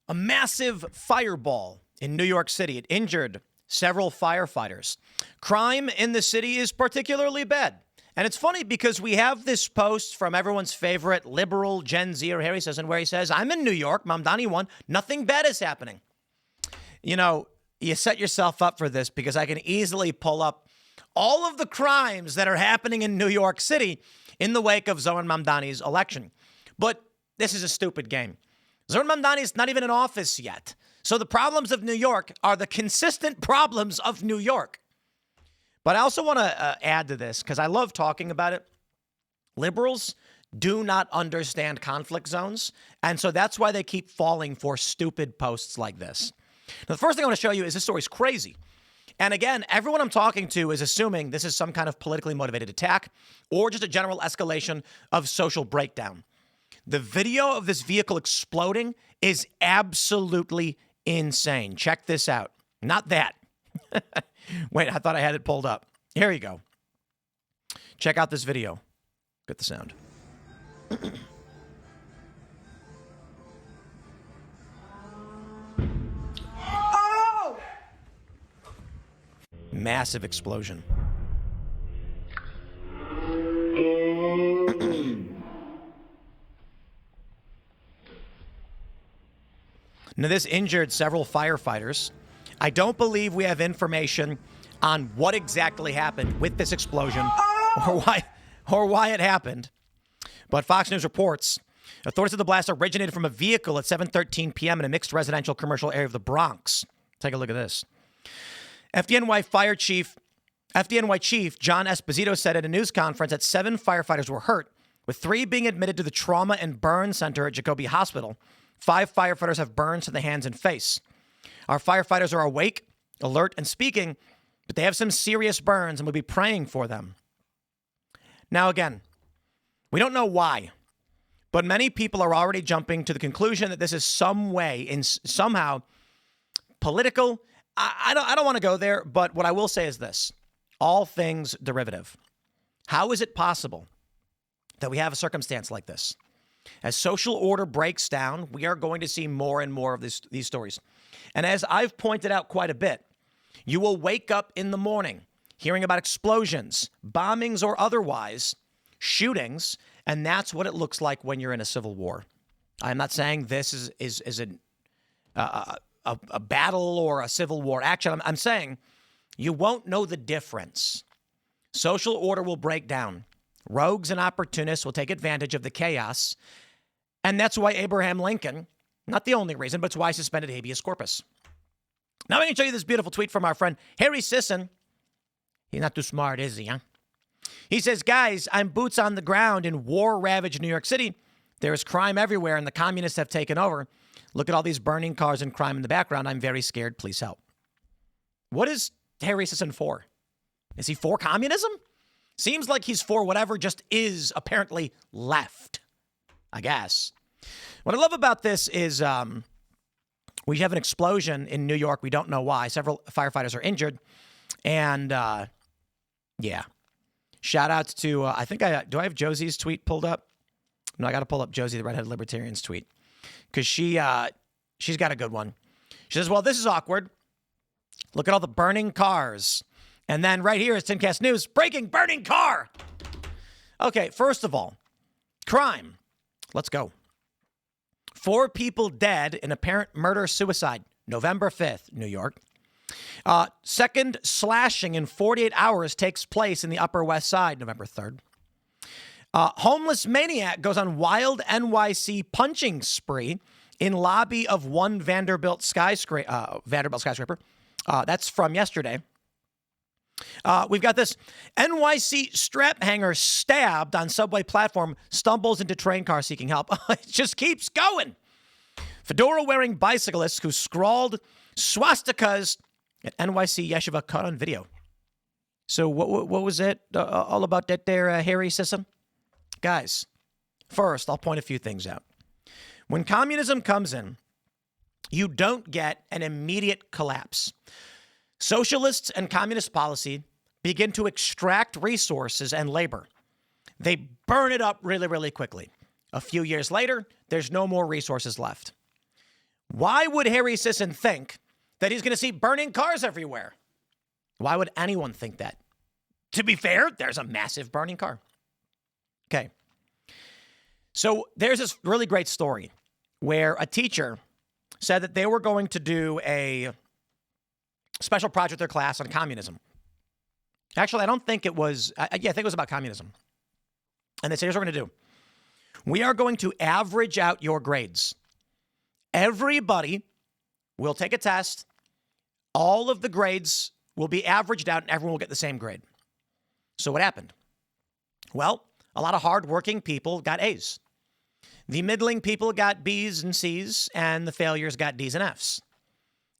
A massive fireball in New York City. It injured several firefighters. Crime in the city is particularly bad. And it's funny because we have this post from everyone's favorite liberal Gen Z or Harry Sisson where he says, I'm in New York, Mamdani won, nothing bad is happening. You know, you set yourself up for this because I can easily pull up all of the crimes that are happening in New York City in the wake of Zohran Mamdani's election. But this is a stupid game. Zohran Mamdani is not even in office yet. So the problems of New York are the consistent problems of New York. But I also want to add to this because I love talking about it. Liberals do not understand conflict zones. And so that's why they keep falling for stupid posts like this. Now, the first thing I want to show you is this story's crazy. And again, everyone I'm talking to is assuming this is some kind of politically motivated attack or just a general escalation of social breakdown. The video of this vehicle exploding is absolutely insane. Check this out. Not that. Wait, I thought I had it pulled up. Here you go. Check out this video. Get the sound. Oh! Massive explosion. Now, this injured several firefighters. I don't believe we have information on what exactly happened with this explosion or why it happened. But Fox News reports authorities said the blast originated from a vehicle at 7:13 p.m. in a mixed residential commercial area of the Bronx. Take a look at this. FDNY Chief John Esposito said at a news conference that 7 firefighters were hurt, with 3 being admitted to the Trauma and Burn Center at Jacobi Hospital. 5 firefighters have burns to the hands and face. Our firefighters are awake, alert, and speaking, but they have some serious burns and we'll be praying for them. Now, again, we don't know why, but many people are already jumping to the conclusion that this is somehow political. I don't want to go there, but what I will say is this. All things derivative. How is it possible that we have a circumstance like this? As social order breaks down, we are going to see more and more of these stories. And as I've pointed out quite a bit, you will wake up in the morning hearing about explosions, bombings or otherwise, shootings, and that's what it looks like when you're in a civil war. I'm not saying this is a battle or a civil war action. I'm saying you won't know the difference. Social order will break down. Rogues and opportunists will take advantage of the chaos. And that's why Abraham Lincoln, not the only reason, but it's why he suspended habeas corpus. Now I'm going to show you this beautiful tweet from our friend Harry Sisson. He's not too smart, is he, huh? He says, guys, I'm boots on the ground in war-ravaged New York City. There is crime everywhere and the communists have taken over. Look at all these burning cars and crime in the background. I'm very scared. Please help. What is Harry Sisson for? Is he for communism? Seems like he's for whatever just is apparently left, I guess. What I love about this is we have an explosion in New York. We don't know why. Several firefighters are injured. And yeah, shout out to, do I have Josie's tweet pulled up? No, I got to pull up Josie, the redheaded libertarian's tweet. Because she's got a good one. She says, well, this is awkward. Look at all the burning cars. And then right here is Timcast News, breaking burning car. Okay, first of all, crime. Let's go. 4 people dead in apparent murder-suicide. November 5th, New York. Second slashing in 48 hours takes place in the Upper West Side, November 3rd. Homeless maniac goes on wild NYC punching spree in lobby of one Vanderbilt skyscraper. That's from yesterday. We've got this. NYC strap hanger stabbed on subway platform, stumbles into train car seeking help. It just keeps going. Fedora-wearing bicyclists who scrawled swastikas at NYC yeshiva caught on video. So what was it all about that there, Harry Sisson? Guys, first, I'll point a few things out. When communism comes in, you don't get an immediate collapse. Socialists and communist policy begin to extract resources and labor. They burn it up really, really quickly. A few years later, there's no more resources left. Why would Harry Sisson think that he's going to see burning cars everywhere? Why would anyone think that? To be fair, there's a massive burning car. Okay. So there's this really great story where a teacher said that they were going to do a special project with their class on communism. Actually, I don't think it was, I think it was about communism. And they said, here's what we're going to do. We are going to average out your grades. Everybody will take a test. All of the grades will be averaged out and everyone will get the same grade. So what happened? Well, a lot of hardworking people got A's. The middling people got B's and C's, and the failures got D's and F's.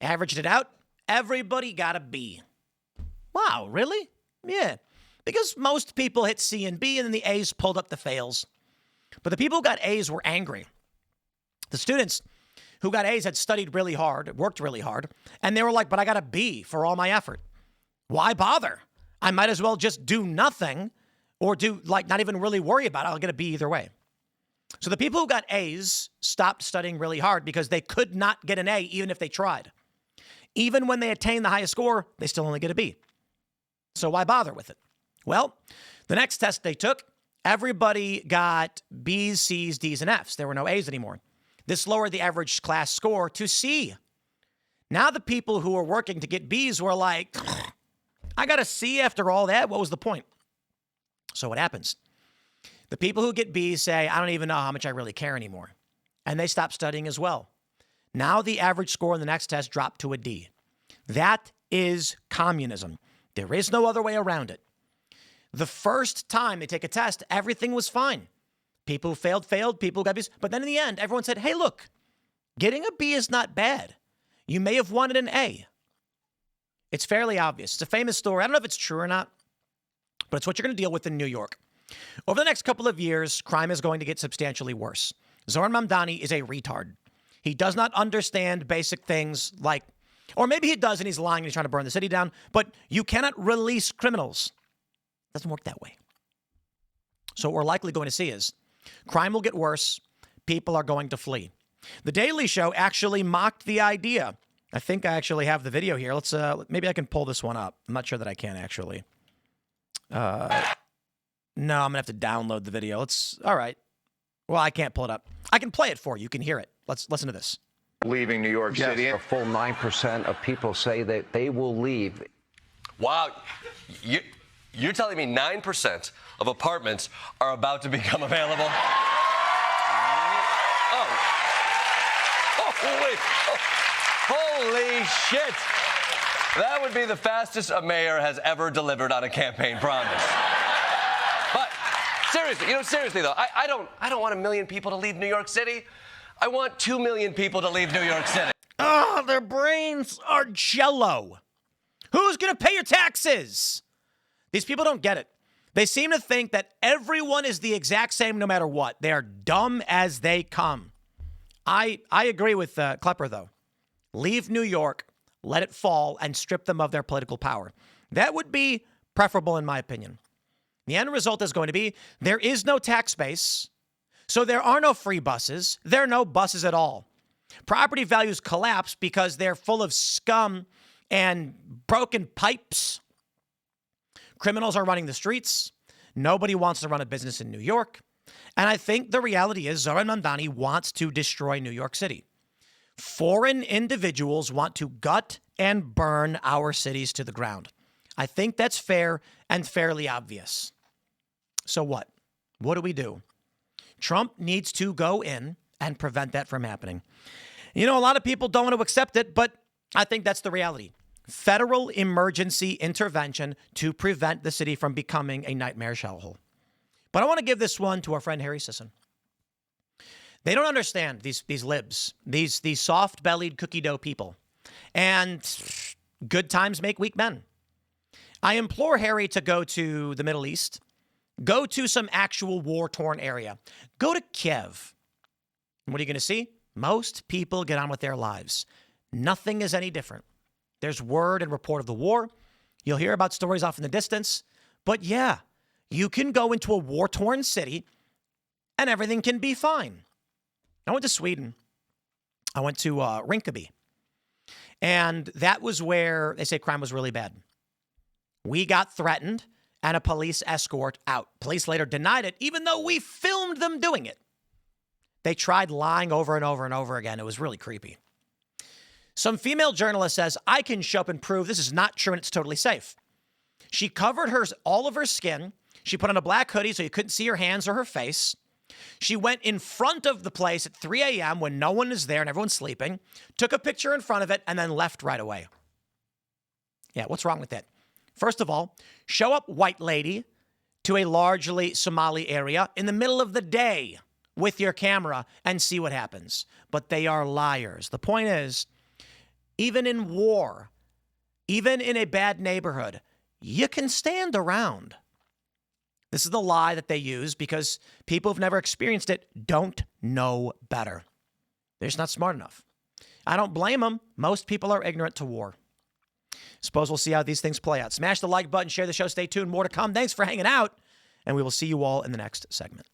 Averaged it out, everybody got a B. Wow, really? Yeah, because most people hit C and B, and then the A's pulled up the fails. But the people who got A's were angry. The students who got A's had studied really hard, worked really hard, and they were like, but I got a B for all my effort. Why bother? I might as well just do nothing or not even really worry about it. I'll get a B either way. So the people who got A's stopped studying really hard because they could not get an A even if they tried. Even when they attained the highest score, they still only get a B. So why bother with it? Well, the next test they took, everybody got B's, C's, D's, and F's. There were no A's anymore. This lowered the average class score to C. Now the people who were working to get B's were like, I got a C after all that. What was the point? So what happens? The people who get B's say, I don't even know how much I really care anymore. And they stop studying as well. Now the average score in the next test dropped to a D. That is communism. There is no other way around it. The first time they take a test, everything was fine. People who failed, people who got B's. But then in the end, everyone said, hey, look, getting a B is not bad. You may have wanted an A. It's fairly obvious. It's a famous story. I don't know if it's true or not, but it's what you're going to deal with in New York. Over the next couple of years, crime is going to get substantially worse. Zoran Mamdani is a retard. He does not understand basic things like, or maybe he does and he's lying and he's trying to burn the city down, but you cannot release criminals. It doesn't work that way. So what we're likely going to see is crime will get worse. People are going to flee. The Daily Show actually mocked the idea. I think I actually have the video here. Let's maybe I can pull this one up. I'm not sure that I can actually. No, I'm gonna have to download the video. All right. Well, I can't pull it up. I can play it for you. You can hear it. Let's listen to this. Leaving New York City. A full 9% of people say that they will leave. Wow. You're telling me 9% of apartments are about to become available? Wait. Holy shit. That would be the fastest a mayor has ever delivered on a campaign promise. But seriously though, I don't want 1 million people to leave New York City. I want 2 million people to leave New York City. Oh, their brains are jello. Who's going to pay your taxes? These people don't get it. They seem to think that everyone is the exact same no matter what. They are dumb as they come. I agree with Klepper, though. Leave New York, let it fall, and strip them of their political power. That would be preferable, in my opinion. The end result is going to be there is no tax base, so there are no free buses. There are no buses at all. Property values collapse because they're full of scum and broken pipes. Criminals are running the streets. Nobody wants to run a business in New York. And I think the reality is Zoran Mamdani wants to destroy New York City. Foreign individuals want to gut and burn our cities to the ground. I think that's fair and fairly obvious. So what? What do? Trump needs to go in and prevent that from happening. You know, a lot of people don't want to accept it, but I think that's the reality. Federal emergency intervention to prevent the city from becoming a nightmare shellhole. But I want to give this one to our friend Harry Sisson. They don't understand these libs, these soft-bellied cookie dough people. And good times make weak men. I implore Harry to go to the Middle East, go to some actual war-torn area, go to Kiev. And what are you going to see? Most people get on with their lives. Nothing is any different. There's word and report of the war. You'll hear about stories off in the distance. But yeah, you can go into a war-torn city and everything can be fine. I went to Sweden. I went to Rinkeby. And that was where they say crime was really bad. We got threatened and a police escort out. Police later denied it, even though we filmed them doing it. They tried lying over and over and over again. It was really creepy. Some female journalist says, I can show up and prove this is not true and it's totally safe. She covered all of her skin. She put on a black hoodie so you couldn't see her hands or her face. She went in front of the place at 3 a.m. when no one is there and everyone's sleeping, took a picture in front of it, and then left right away. Yeah, what's wrong with that? First of all, show up, white lady, to a largely Somali area in the middle of the day with your camera and see what happens. But they are liars. The point is, even in war, even in a bad neighborhood, you can stand around. This is the lie that they use because people who've never experienced it don't know better. They're just not smart enough. I don't blame them. Most people are ignorant to war. Suppose we'll see how these things play out. Smash the like button, share the show, stay tuned. More to come. Thanks for hanging out, and we will see you all in the next segment.